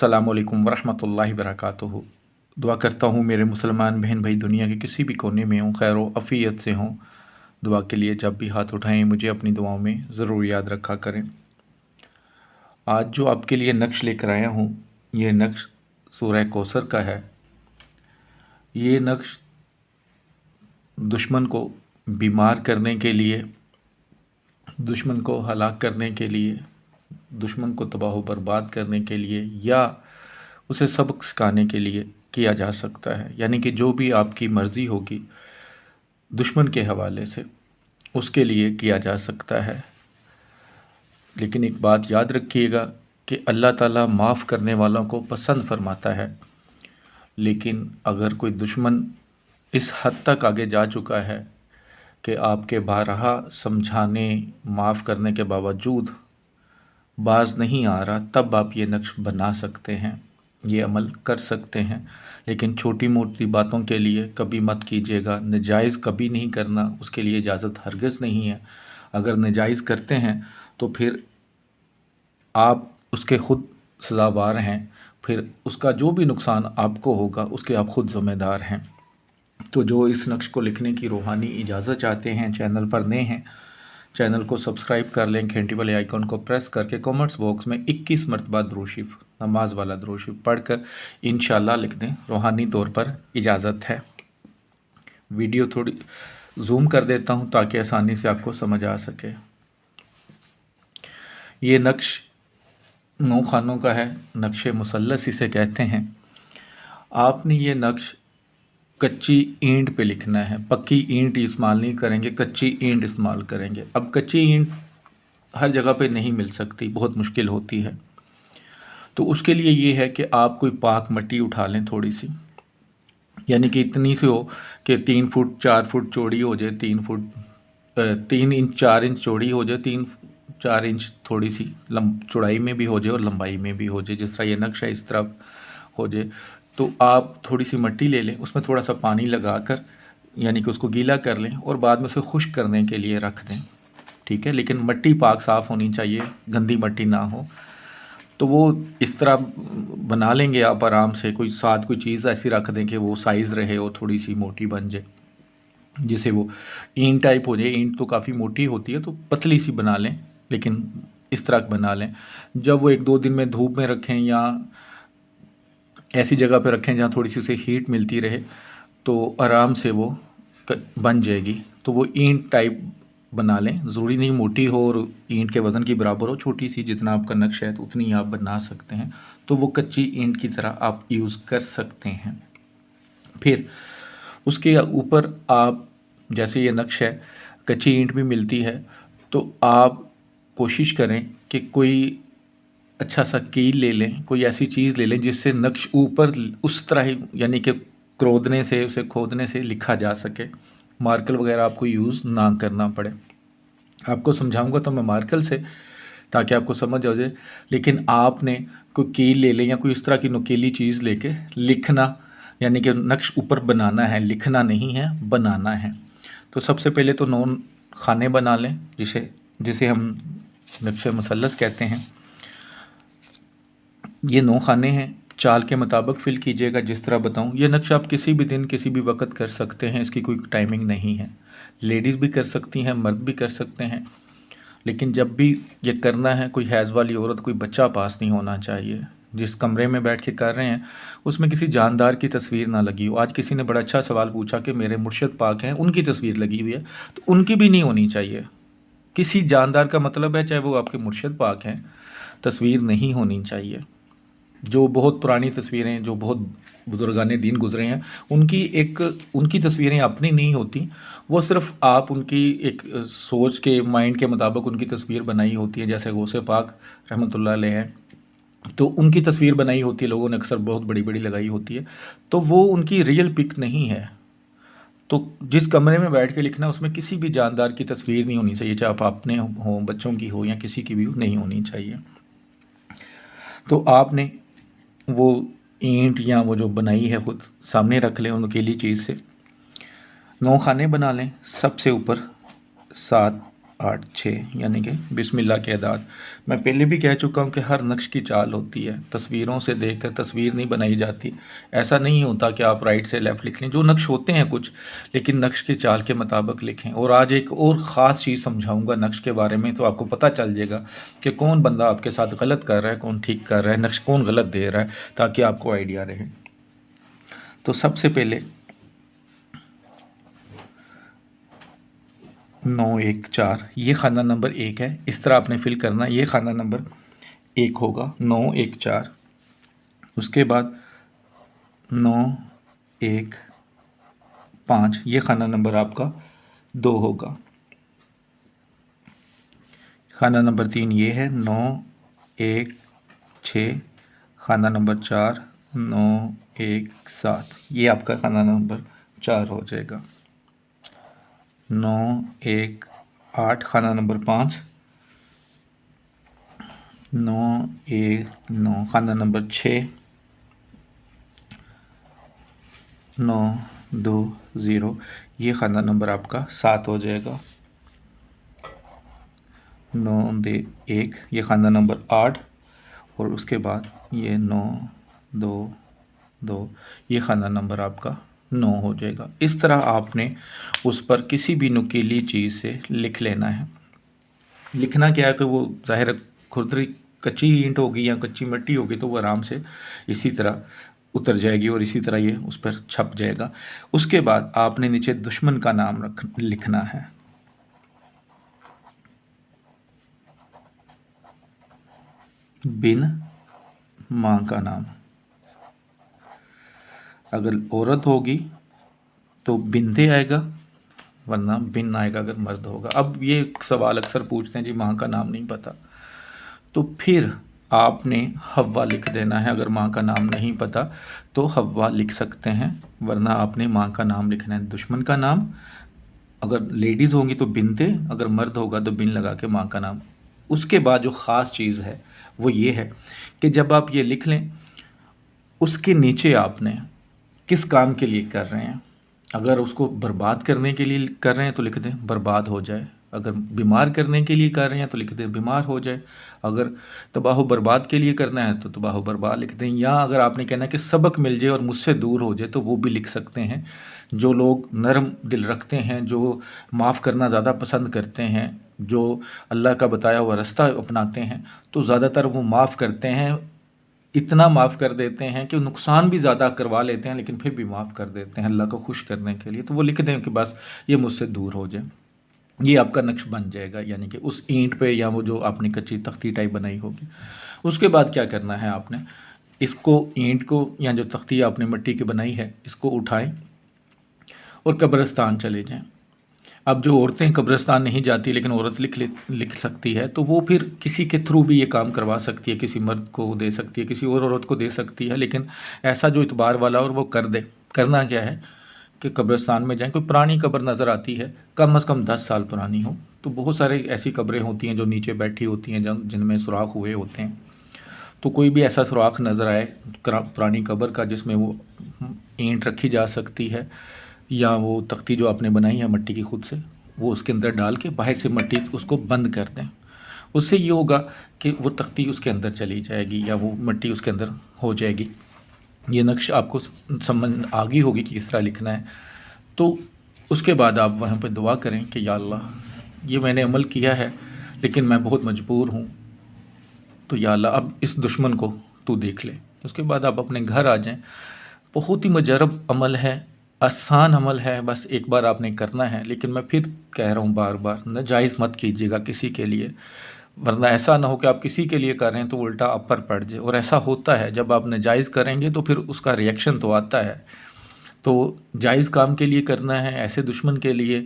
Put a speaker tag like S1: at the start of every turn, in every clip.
S1: अस्सलामुअलैकुम वरहमतुल्लाहि वबरकातुहू। दुआ करता हूँ मेरे मुसलमान बहन भाई दुनिया के किसी भी कोने में हों, खैर व अफ़ियत से हों। दुआ के लिए जब भी हाथ उठाएं मुझे अपनी दुआओं में ज़रूर याद रखा करें। आज जो आपके लिए नक्श लेकर आया हूँ, ये नक्श सूरह कौसर का है। ये नक्श दुश्मन को बीमार करने के लिए, दुश्मन को हलाक करने के लिए, दुश्मन को तबाह व बर्बाद करने के लिए या उसे सबक सिखाने के लिए किया जा सकता है। यानी कि जो भी आपकी मर्ज़ी होगी दुश्मन के हवाले से उसके लिए किया जा सकता है। लेकिन एक बात याद रखिएगा कि अल्लाह ताला माफ़ करने वालों को पसंद फरमाता है। लेकिन अगर कोई दुश्मन इस हद तक आगे जा चुका है कि आपके बारहा समझाने माफ़ करने के बावजूद बाज नहीं आ रहा, तब आप ये नक्श बना सकते हैं, ये अमल कर सकते हैं। लेकिन छोटी मोटी बातों के लिए कभी मत कीजिएगा। नजायज़ कभी नहीं करना, उसके लिए इजाज़त हरगिज़ नहीं है। अगर नजायज़ करते हैं तो फिर आप उसके ख़ुद सज़ावार हैं, फिर उसका जो भी नुकसान आपको होगा उसके आप ख़ुद ज़िम्मेदार हैं। तो जो इस नक्श को लिखने की रूहानी इजाज़त चाहते हैं, चैनल पर नए हैं, चैनल को सब्सक्राइब कर लें, घंटी वाले आइकॉन को प्रेस करके कमेंट्स बॉक्स में 21 मरतबा दुरूद शरीफ, नमाज वाला दुरूद शरीफ पढ़कर इंशाल्लाह लिख दें। रूहानी तौर पर इजाज़त है। वीडियो थोड़ी जूम कर देता हूं ताकि आसानी से आपको समझ आ सके। ये नक्श 9 खानों का है, नक्श मुसल्लस इसे कहते हैं। आपने ये नक्श कच्ची ईंट पे लिखना है, पक्की ईंट इस्तेमाल नहीं करेंगे, कच्ची ईंट इस्तेमाल करेंगे। अब कच्ची ईंट हर जगह पे नहीं मिल सकती, बहुत मुश्किल होती है। तो उसके लिए ये है कि आप कोई पाक मिट्टी उठा लें थोड़ी सी, यानी कि इतनी सी हो कि 3 फुट 4 फुट चौड़ी हो जाए, 3 इंच 4 इंच चौड़ी हो जाए, 3-4 इंच थोड़ी सी चौड़ाई में भी हो जाए और लंबाई में भी हो जाए। जिस तरह ये नक्शा इस तरफ हो जाए, तो आप थोड़ी सी मिट्टी ले लें, उसमें थोड़ा सा पानी लगाकर यानी कि उसको गीला कर लें और बाद में उसे खुश्क करने के लिए रख दें। ठीक है, लेकिन मिट्टी पाक साफ़ होनी चाहिए, गंदी मिट्टी ना हो। तो वो इस तरह बना लेंगे आप आराम से। कोई साथ कोई चीज़ ऐसी रख दें कि वो साइज़ रहे और थोड़ी सी मोटी बन जाए, जिसे वो ईंट टाइप हो जाए। ईंट तो काफ़ी मोटी होती है, तो पतली सी बना लें, लेकिन इस तरह बना लें। जब वो 1-2 दिन में धूप में रखें या ऐसी जगह पे रखें जहाँ थोड़ी सी उसे हीट मिलती रहे, तो आराम से वो बन जाएगी। तो वो ईंट टाइप बना लें, ज़रूरी नहीं मोटी हो और ईंट के वज़न की बराबर हो, छोटी सी जितना आपका नक्शा है तो उतनी आप बना सकते हैं। तो वो कच्ची ईंट की तरह आप यूज़ कर सकते हैं। फिर उसके ऊपर आप, जैसे ये नक्शा है, कच्ची ईंट भी मिलती है, तो आप कोशिश करें कि कोई अच्छा सा कील ले लें, कोई ऐसी चीज़ ले लें जिससे नक्श ऊपर उस तरह ही, यानी कि क्रोदने से, उसे खोदने से लिखा जा सके। मार्कर वगैरह आपको यूज़ ना करना पड़े। आपको समझाऊंगा तो मैं मार्कर से, ताकि आपको समझ आ जाए। लेकिन आपने कोई कील ले लें या कोई इस तरह की नुकीली चीज़ लेके लिखना, यानी कि नक्श ऊपर बनाना है, लिखना नहीं है, बनाना है। तो सबसे पहले तो 9 खाने बना लें, जिसे हम नक्श मुसल्लस कहते हैं। ये 9 खाने हैं, चाल के मुताबिक फिल कीजिएगा जिस तरह बताऊं। ये नक्शा आप किसी भी दिन किसी भी वक्त कर सकते हैं, इसकी कोई टाइमिंग नहीं है। लेडीज़ भी कर सकती हैं, मर्द भी कर सकते हैं। लेकिन जब भी ये करना है, कोई हैज़ वाली औरत, कोई बच्चा पास नहीं होना चाहिए। जिस कमरे में बैठ के कर रहे हैं उसमें किसी जानदार की तस्वीर ना लगी हो। आज किसी ने बड़ा अच्छा सवाल पूछा कि मेरे मुर्शिद पाक हैं, उनकी तस्वीर लगी हुई है, तो उनकी भी नहीं होनी चाहिए। किसी जानदार का मतलब है चाहे वो आपके मुर्शिद पाक हैं, तस्वीर नहीं होनी चाहिए। जो बहुत पुरानी तस्वीरें, जो बहुत बुजुर्गाने दीन गुजरे हैं, उनकी तस्वीरें अपनी नहीं होती। वो सिर्फ आप उनकी एक सोच के, माइंड के मुताबिक उनकी तस्वीर बनाई होती है। जैसे गौसे पाक रहमतुल्लाह अलैह हैं, तो उनकी तस्वीर बनाई होती है लोगों ने, अक्सर बहुत बड़ी बड़ी लगाई होती है, तो वो उनकी रियल पिक नहीं है। तो जिस कमरे में बैठ के लिखना, उसमें किसी भी जानदार की तस्वीर नहीं होनी चाहिए, चाहे आप अपने हो, बच्चों की हो या किसी की भी हो, नहीं होनी चाहिए। तो आपने वो ईंट या वो जो बनाई है खुद सामने रख लें, उन अकेली चीज़ से 9 खाने बना लें। सबसे ऊपर 7 8 6 यानी कि बिस्मिल्लाह के अदाद। मैं पहले भी कह चुका हूँ कि हर नक्श की चाल होती है, तस्वीरों से देखकर तस्वीर नहीं बनाई जाती। ऐसा नहीं होता कि आप राइट से लेफ़्ट लिख लें, जो नक्श होते हैं कुछ, लेकिन नक्श की चाल के मुताबिक लिखें। और आज एक और ख़ास चीज़ समझाऊँगा नक्श के बारे में, तो आपको पता चल जाएगा कि कौन बंदा आपके साथ गलत कर रहा है, कौन ठीक कर रहा है, नक्श कौन गलत दे रहा है, ताकि आपको आइडिया रहे। तो सबसे पहले 9 1 4 ये खाना नंबर 1 है, इस तरह आपने फिल करना है। ये खाना नंबर 1 होगा, 9 1 4। उसके बाद 9 1 5 ये खाना नंबर आपका 2 होगा। खाना नंबर 3 ये है, 9 1 6। खाना नंबर 4 9 1 7 ये आपका खाना नंबर 4 हो जाएगा। 9 1 8 खाना नंबर 5, 9 1 9 खाना नंबर 6, 9 2 0 ये खाना नंबर आपका 7 हो जाएगा। 9 दे 1 ये खाना नंबर 8, और उसके बाद ये 9 2 2 ये खाना नंबर आपका 9 हो जाएगा। इस तरह आपने उस पर किसी भी नुकीली चीज़ से लिख लेना है। लिखना क्या है कि वो ज़ाहिर खुरदरी कच्ची ईंट होगी या कच्ची मिट्टी होगी तो वो आराम से इसी तरह उतर जाएगी और इसी तरह ये उस पर छप जाएगा। उसके बाद आपने नीचे दुश्मन का नाम लिखना है। बिन माँ का नाम। अगर औरत होगी तो बिंदे आएगा, वरना बिन आएगा अगर मर्द होगा। अब ये सवाल अक्सर पूछते हैं जी माँ का नाम नहीं पता, तो फिर आपने हव्वा लिख देना है। अगर माँ का नाम नहीं पता तो हव्वा लिख सकते हैं, वरना आपने माँ का नाम लिखना है। दुश्मन का नाम, अगर लेडीज़ होंगी तो बिनते, अगर मर्द होगा तो बिन लगा के माँ का नाम। उसके बाद जो ख़ास चीज़ है वो ये है कि जब आप ये लिख लें, उसके नीचे आपने किस काम के लिए कर रहे हैं। अगर उसको बर्बाद करने के लिए कर रहे हैं तो लिख दें बर्बाद हो जाए। अगर बीमार करने के लिए कर रहे हैं तो लिख दें बीमार हो जाए। अगर तबाह बर्बाद के लिए करना है तो तबाह बर्बाद लिख दें। या अगर आपने कहना है कि सबक मिल जाए और मुझसे दूर हो जाए तो वो भी लिख सकते हैं। जो लोग नरम दिल रखते हैं, जो माफ़ करना ज़्यादा पसंद करते हैं, जो अल्लाह का बताया हुआ रास्ता अपनाते हैं, तो ज़्यादातर वो माफ़ करते हैं। इतना माफ़ कर देते हैं कि नुकसान भी ज़्यादा करवा लेते हैं, लेकिन फिर भी माफ़ कर देते हैं अल्लाह को खुश करने के लिए। तो वो लिख दें कि बस ये मुझसे दूर हो जाए। ये आपका नक्श बन जाएगा, यानी कि उस ईंट पे या वो जो आपने कच्ची तख्ती टाइप बनाई होगी। उसके बाद क्या करना है, आपने इसको ईंट को या जो तख्ती आपने मिट्टी की बनाई है इसको उठाएं और कब्रिस्तान चले जाएं। अब जो औरतें कब्रिस्तान नहीं जाती लेकिन औरत लिख सकती है, तो वो फिर किसी के थ्रू भी ये काम करवा सकती है। किसी मर्द को दे सकती है, किसी और औरत को दे सकती है, लेकिन ऐसा जो इतबार वाला और वो कर दे। करना क्या है कि कब्रिस्तान में जाएं, कोई पुरानी कब्र नज़र आती है, कम से कम 10 साल पुरानी हो, तो बहुत सारे ऐसी कब्रें होती हैं जो नीचे बैठी होती हैं, जिनमें सुराख हुए होते हैं। तो कोई भी ऐसा सुराख नज़र आए पुरानी कब्र का जिसमें वो ईंट रखी जा सकती है, या वो तख्ती जो आपने बनाई है मिट्टी की खुद से, वो उसके अंदर डाल के बाहर से मिट्टी उसको बंद कर दें। उससे ये होगा कि वो तख्ती उसके अंदर चली जाएगी या वो मिट्टी उसके अंदर हो जाएगी। ये नक्श आपको समझ आ गई होगी कि किस तरह लिखना है। तो उसके बाद आप वहाँ पर दुआ करें कि या अल्लाह ये मैंने अमल किया है लेकिन मैं बहुत मजबूर हूँ, तो या अल्लाह अब इस दुश्मन को तू देख ले। उसके बाद आप अपने घर आ जाएं। बहुत ही मुजरब अमल है, आसान अमल है, बस एक बार आपने करना है। लेकिन मैं फिर कह रहा हूँ बार बार, नाजायज़ मत कीजिएगा किसी के लिए, वरना ऐसा ना हो कि आप किसी के लिए कर रहे हैं तो उल्टा आप पर पड़ जाए। और ऐसा होता है, जब आप नाजायज़ करेंगे तो फिर उसका रिएक्शन तो आता है। तो जायज़ काम के लिए करना है, ऐसे दुश्मन के लिए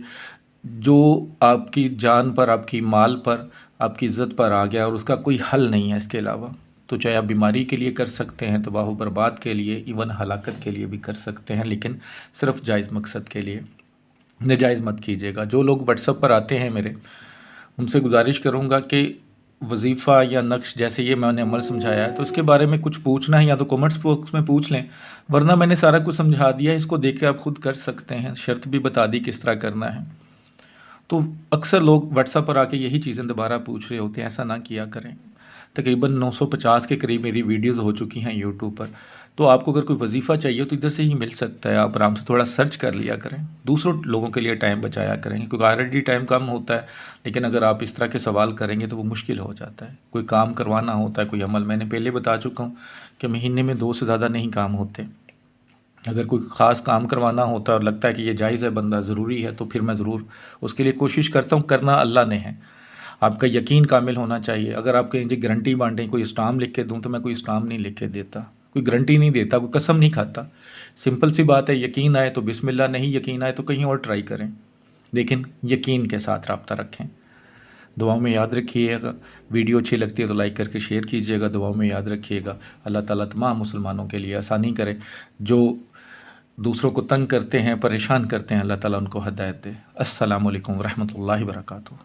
S1: जो आपकी जान पर, आपकी माल पर, आपकी इज़्ज़त पर आ गया और उसका कोई हल नहीं है इसके अलावा। तो चाहे आप बीमारी के लिए कर सकते हैं, तबाह बर्बाद के लिए, इवन हलाकत के लिए भी कर सकते हैं, लेकिन सिर्फ जायज़ मकसद के लिए। नाजायज़ मत कीजिएगा। जो लोग व्हाट्सएप पर आते हैं मेरे, उनसे गुजारिश करूँगा कि वजीफ़ा या नक्श जैसे ये मैंने अमल समझाया है, तो इसके बारे में कुछ पूछना है या तो कमेंट्स बॉक्स में पूछ लें, वरना मैंने सारा कुछ समझा दिया है। इसको देख के आप खुद कर सकते हैं, शर्त भी बता दी किस तरह करना है। तो अक्सर लोग व्हाट्सएप पर आके यही चीज़ें दोबारा पूछ रहे होते हैं, ऐसा ना किया करें। तकरीबन 950 के करीब मेरी वीडियोज़ हो चुकी हैं यूट्यूब पर। तो आपको अगर कोई वजीफ़ा चाहिए तो इधर से ही मिल सकता है, आप आराम से थोड़ा सर्च कर लिया करें, दूसरों लोगों के लिए टाइम बचाया करें, क्योंकि ऑलरेडी टाइम कम होता है। लेकिन अगर आप इस तरह के सवाल करेंगे तो वो मुश्किल हो जाता है। कोई काम करवाना होता है, कोई अमल, मैंने पहले बता चुका हूँ कि महीने में 2 से ज़्यादा नहीं काम होते। अगर कोई ख़ास काम करवाना होता है और लगता है कि ये जायज़ है, बंदा ज़रूरी है, तो फिर मैं ज़रूर उसके लिए कोशिश करता हूँ। करना अल्लाह ने है, आपका यकीन कामिल होना चाहिए। अगर आप कहें जी गारंटी बांटें, कोई स्टाम्प लिख के दूँ, तो मैं कोई स्टाम्प नहीं लिख के देता, कोई गारंटी नहीं देता, कोई कसम नहीं खाता। सिंपल सी बात है, यकीन आए तो बिस्मिल्लाह, नहीं यकीन आए तो कहीं और ट्राई करें, लेकिन यकीन के साथ रब्ता रखें। दुआओं में याद रखिएगा। वीडियो अच्छी लगती है तो लाइक करके शेयर कीजिएगा। दुआओं में याद रखिएगा। अल्लाह ताला तमाम मुसलमानों के लिए आसानी करे। जो दूसरों को तंग करते हैं, परेशान करते हैं, अल्लाह ताला उनको हिदायत दे। अस्सलामु अलैकुम व रहमतुल्लाहि व बरकातुहू।